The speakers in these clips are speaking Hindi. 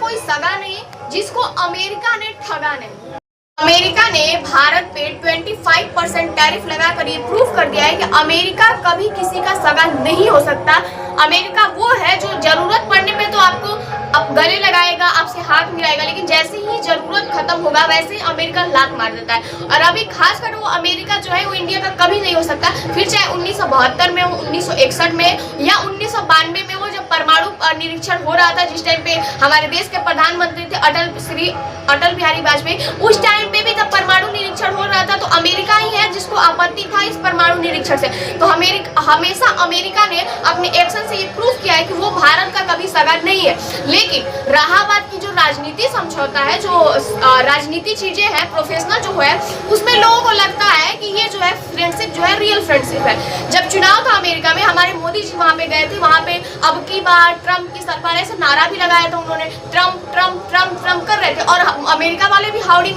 कोई सगा नहीं जिसको अमेरिका ने ठगा नहीं। अमेरिका ने भारत पे 25% टैरिफ लगाकर ये प्रूफ कर दिया है कि अमेरिका कभी किसी का सगा नहीं हो सकता। अमेरिका वो है जो जरूरत पड़ने पे तो आपको अब गले लगाएगा, आपसे हाथ मिलाएगा, लेकिन जैसे ही जरूरत खत्म होगा वैसे ही अमेरिका लात मार देता है। और अभी खासकर वो अमेरिका जो है वो इंडिया का कभी नहीं हो सकता, फिर चाहे 1972 में हो, 1961 में या 1992 में हो, जब परमाणु निरीक्षण हो रहा था, जिस टाइम पे हमारे देश के प्रधानमंत्री थे अटल बिहारी वाजपेयी, उस टाइम पे भी जब परमाणु निरीक्षण हो रहा था तो अमेरिका ही है जिसको आपत्ति था इस परमाणु निरीक्षण से। तो हमेशा अमेरिका ने अपने एक्शन से ये प्रूफ किया है कि वो भारत का कभी सगा नहीं है। लेकिन रहा बात की जो राजनीति समझौता है, जो राजनीति चीजें हैं, प्रोफेशनल जो है, उसमें लोगों को लगता है कि ये जो है फ्रेंडशिप जो है रियल फ्रेंडशिप है। जब चुनाव था अमेरिका में, हमारे मोदी जी वहाँ पे गए थे, वहाँ पे अब की बार ट्रम्प की सरकार, ऐसे नारा भी लगाया था उन्होंने, ट्रम्प ट्रम्प ट्रम्प ट्रम्प कर रहे थे, और अमेरिका वाले भी हाउडी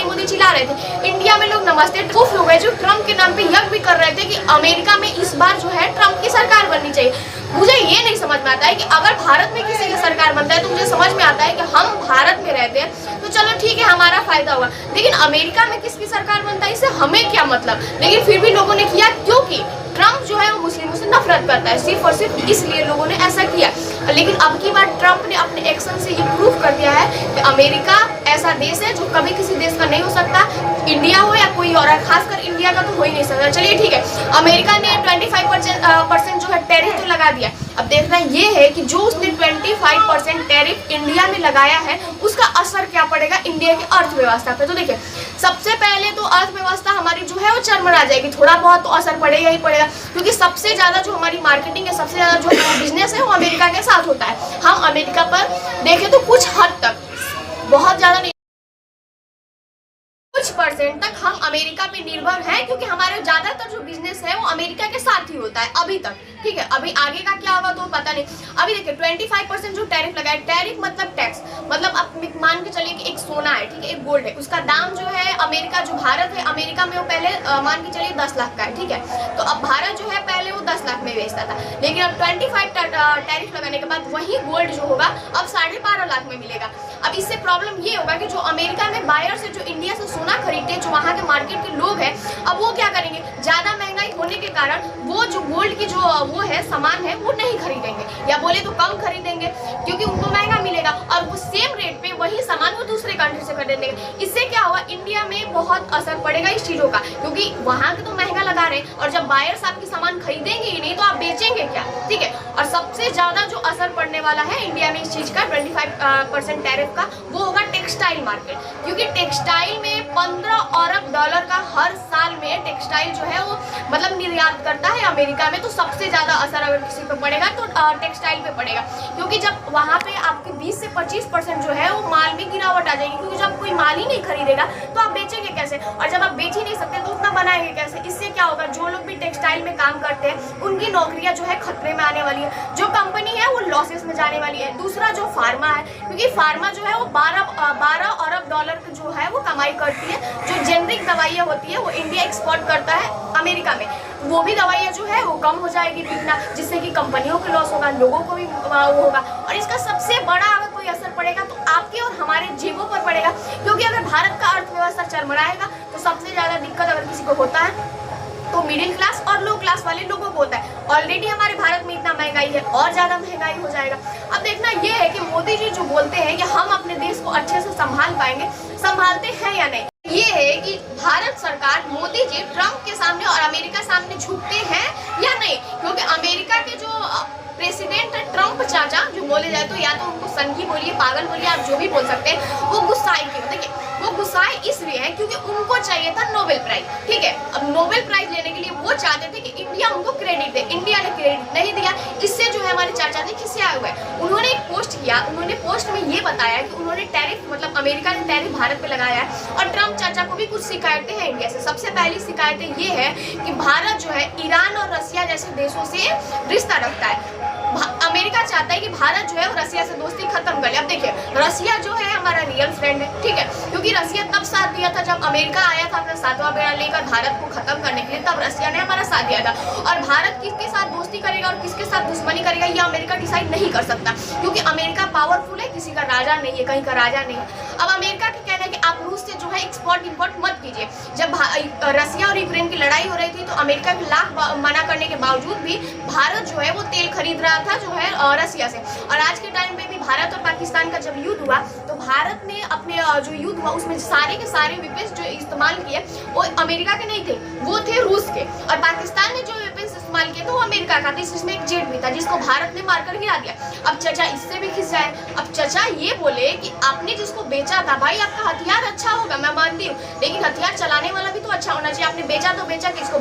मोदी चिल्ला रहे थे। इंडिया में लोग नमस्ते ट्रूफ लोग हैं जो ट्रम्प के नाम पे यज्ञ भी कर रहे थे कि अमेरिका में इस बार जो है ट्रम्प की सरकार बननी चाहिए। मुझे ये नहीं समझ में आता है कि अगर भारत में किसी की सरकार बनता है तो मुझे समझ में आता है कि हम भारत में रहते हैं तो चलो ठीक है, हमारा फायदा होगा, लेकिन अमेरिका में किसकी सरकार बनता है इससे हमें क्या मतलब। लेकिन फिर भी लोगों ने किया, क्योंकि ट्रम्प जो है वो मुस्लिमों से नफरत करता है, सिर्फ और सिर्फ इसलिए लोगों ने ऐसा किया। लेकिन अब की बार ट्रम्प ने अपने एक्शन से ये प्रूफ कर दिया है कि अमेरिका ऐसा देश है जो कभी किसी देश का नहीं हो सकता, इंडिया हो या कोई और, खासकर इंडिया का तो हो ही नहीं सकता। चलिए ठीक है, अमेरिका ने 25% जो है टैरिफ तो लगा दिया। अब देखना ये है कि जो उसने 25% टैरिफ इंडिया में लगाया है उसका असर क्या पड़ेगा इंडिया की अर्थव्यवस्था पे। तो देखिए, सबसे पहले तो अर्थव्यवस्था हमारी जो है वो चरमरा जाएगी, थोड़ा बहुत तो असर पड़ेगा ही पड़ेगा, क्योंकि सबसे ज्यादा जो हमारी मार्केटिंग है, सबसे ज्यादा जो बिजनेस है वो अमेरिका के साथ होता है। हम अमेरिका पर देखें तो कुछ हद तक, बहुत ज्यादा नहीं, कुछ परसेंट तक हम अमेरिका पे निर्भर हैं, क्योंकि हमारा ज्यादातर जो बिजनेस है वो अमेरिका के साथ ही होता है अभी तक। ठीक है, अभी आगे का क्या होगा तो पता नहीं। अभी देखिए 25% जो टैरिफ लगा है, टैरिफ मतलब टैक्स, मतलब आप मान के चलिए कि एक सोना है, ठीक है, एक गोल्ड है, उसका दाम जो है अमेरिका, जो भारत है अमेरिका में वो पहले मान के चलिए 10 लाख का है, ठीक है। तो अब भारत जो है पहले वो 10 लाख में बेचता था, लेकिन अब 25 टैरिफ लगाने के बाद वही गोल्ड जो होगा अब 12.5 लाख में मिलेगा। अब इससे प्रॉब्लम ये होगा कि जो अमेरिका में बायर से जो इंडिया से सोना खरीदते हैं, जो वहाँ के मार्केट के लोग हैं, अब वो क्या करेंगे, ज्यादा महंगाई होने के कारण वो जो गोल्ड की जो वो है सामान है वो नहीं खरीदेंगे, या बोले तो कम खरीदेंगे, क्योंकि उनको महंगा मिलेगा, और वो सेम रेट पे वही सामान वो दूसरे कंट्री से खरीदेंगे। इससे क्या हुआ, इंडिया में बहुत असर पड़ेगा इस चीजों का, क्योंकि वहाँ के तो महंगा लगा रहे हैं, और जब बायर्स आपकी सामान खरीदेंगे ही नहीं तो आप बेचेंगे क्या। ठीक है, और सबसे ज्यादा जो असर पड़ने वाला है इंडिया में इस चीज का 25% टैरिफ का, वो होगा टेक्सटाइल मार्केट, क्योंकि टेक्सटाइल में 15 अरब डॉलर का हर साल में टेक्सटाइल जो है वो मतलब निर्यात करता है अमेरिका में। तो सबसे ज्यादा असर अगर किसी पे पड़ेगा तो टेक्सटाइल पे पड़ेगा, क्योंकि जब वहाँ पे आपके 20 से 25% जो है वो माल में गिरावट आ जाएगी, क्योंकि जब कोई माल ही नहीं खरीदेगा तो आप बेचेंगे कैसे, और जब आप बेच ही नहीं सकते तो उतना बनाएंगे कैसे। इससे क्या होगा, जो लोग भी टेक्सटाइल में काम करते हैं उनकी नौकरियां जो है खतरे में आने वाली है, जो कंपनी है वो लॉसेस में जाने वाली है। दूसरा जो फार्मा है, क्योंकि फार्मा जो है वो 12 अरब डॉलर जो है वो कमाई करती है, जो जेनरिक दवाइयाँ होती है वो इंडिया एक्सपोर्ट करता है अमेरिका में, वो भी दवाइयाँ जो है वो कम हो जाएगी बिकना, जिससे कि कंपनियों को लॉस होगा, लोगों को भी वो होगा। और इसका सबसे बड़ा अगर कोई असर पड़ेगा तो आपके और हमारे जेबों पर पड़ेगा, क्योंकि अगर भारत का अर्थव्यवस्था चरमराएगा तो सबसे ज्यादा दिक्कत अगर किसी को होता है तो मिडिल क्लास और लो क्लास वाले लोगों को होता है। ऑलरेडी हमारे भारत में इतना महंगाई है, और ज्यादा महंगाई हो जाएगा। अब देखना ये है कि मोदी जी जो बोलते हैं कि हम अपने देश को अच्छे से संभाल पाएंगे, संभालते हैं या नहीं। ये है कि भारत सरकार, मोदी जी ट्रम्प के सामने और अमेरिका सामने झुकते हैं या नहीं, क्योंकि अमेरिका के जो प्रेसिडेंट ट्रम्प चाचा जो बोले जाए तो, या तो उनको संघी बोलिए, पागल बोलिए, आप जो भी बोल सकते हैं, वो गुस्साए क्यों। देखिए वो गुस्साए इसलिए है क्योंकि उनको चाहिए था नोबेल प्राइज, ठीक है। अब नोबेल प्राइज लेने के लिए वो चाहते थे कि इंडिया उनको क्रेडिट दे, इंडिया ने क्रेडिट नहीं दिया। इससे जो है हमारे चाचा जी खिसियाए हुए हैं। उन्होंने एक पोस्ट किया, उन्होंने पोस्ट में ये बताया कि उन्होंने टैरिफ, मतलब अमेरिका ने टैरिफ भारत पे लगाया है, और ट्रम्प चाचा को भी कुछ शिकायतें हैं इंडिया से। सबसे पहली शिकायतें ये है कि भारत जो है ईरान और रसिया जैसे देशों से रिश्ता रखता है। अमेरिका चाहता है कि भारत जो है वो रसिया से दोस्ती खत्म कर ले। अब देखिए रसिया जो है हमारा रियल फ्रेंड है, ठीक है। क्योंकि रसिया तब साथ दिया था जब अमेरिका आया था अपना 7वां बेड़ा लेकर भारत को खत्म करने के लिए, तब रसिया ने हमारा साथ दिया था। और भारत किसके साथ दोस्ती करेगा और किसके साथ दुश्मनी करेगा ये अमेरिका डिसाइड नहीं कर सकता, क्योंकि अमेरिका पावरफुल है, किसी का राजा नहीं है, कहीं का राजा नहीं है। अब अमेरिका का कहना है कि आप रूस से जो है एक्सपोर्ट इंपोर्ट मत कीजिए। जब रसिया और यूक्रेन की लड़ाई हो रही थी तो अमेरिका के लाख मना करने के बावजूद भी भारत जो है वो तेल खरीद रहा था जो है रसिया से। और आज के टाइम पे भी भारत और पाकिस्तान का जब युद्ध हुआ तो भारत ने अपने जो युद्ध हुआ उसमें सारे के सारे वेपन्स जो इस्तेमाल किए वो अमेरिका के नहीं थे, वो थे रूस के। और पाकिस्तान ने जो वेपन्स इस्तेमाल किए तो वो अमेरिका का था। इसमें एक जेट भी था जिसको भारत ने मारकर गिरा दिया। अब चचा इससे भी खिंच जाए। अब चचा ये बोले कि आपने जिसको बेचा था, भाई आपका हथियार अच्छा होगा मैं मानती हूँ, लेकिन हथियार चलाने वाला भी तो अच्छा होना चाहिए। आपने बेचा तो बेचा कि इसको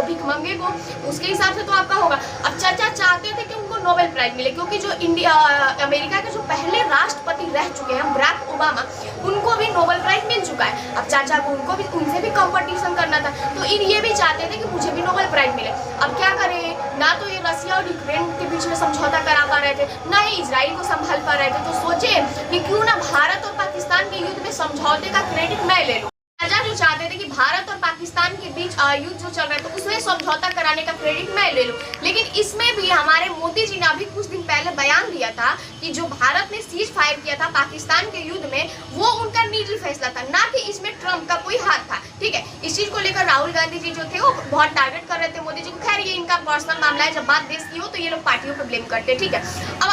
भीख मंगे को, उसके हिसाब से तो आपका होगा। अब चचा चाहते थे कि उनको नोबेल प्राइज मिले, क्योंकि जो अमेरिका के जो पहले राष्ट्रपति रह चुके हैं बराक ओबामा, उनको भी नोबेल प्राइज मिल चुका है। अब चाचा को उनसे भी कंपटीशन करना था, तो ये भी चाहते थे कि मुझे भी नोबेल प्राइज मिले। अब क्या करें, ना तो ये रसिया और यूक्रेन के बीच में समझौता करा पा रहे थे, ना ही इजराइल को संभाल पा रहे थे। तो सोचे कि क्यों ना भारत और पाकिस्तान के युद्ध में समझौते का क्रेडिट मैं ले लूं। राजा जो चाहते थे कि भारत और पाकिस्तान के बीच युद्ध जो चल रहा है तो उसमें समझौता कराने का क्रेडिट मैं ले लूं। लेकिन इसमें भी हमारे मोदी जी ने अभी कुछ दिन पहले बयान दिया था कि जो भारत ने सीज फायर किया था पाकिस्तान के युद्ध में वो उनका निजी फैसला था, ना कि इसमें ट्रम्प का कोई हाथ था, ठीक है। इस चीज को लेकर राहुल गांधी जी जो थे वो बहुत टारगेट कर रहे थे मोदी जी को। खैर ये इनका पर्सनल मामला है, जब बात देश की हो तो ये लोग पार्टियों पर ब्लेम करते हैं, ठीक है।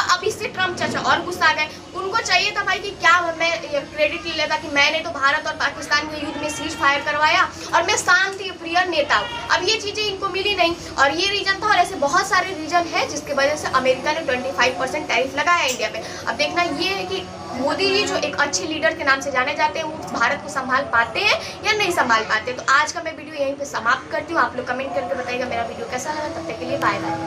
अब इससे ट्रम्प चाचा और गुस्सा आ गए। उनको चाहिए था भाई कि क्या मैं क्रेडिट ले लेता कि मैंने तो भारत और पाकिस्तान के युद्ध में सीज फायर करवाया और मैं शांति प्रिय नेता हूँ। अब ये चीजें इनको मिली नहीं और ये रीजन था, और ऐसे बहुत सारे रीजन है जिसकी वजह से अमेरिका ने 25% टैरिफ लगाया इंडिया पे। अब देखना ये है कि मोदी जी जो एक अच्छे लीडर के नाम से जाने जाते हैं वो भारत को संभाल पाते हैं या नहीं संभाल पाते। तो आज का मैं वीडियो यहीं पे समाप्त करती हूँ। आप लोग कमेंट करके बताइएगा मेरा वीडियो कैसा लगा। तब तक के लिए बाय बाय।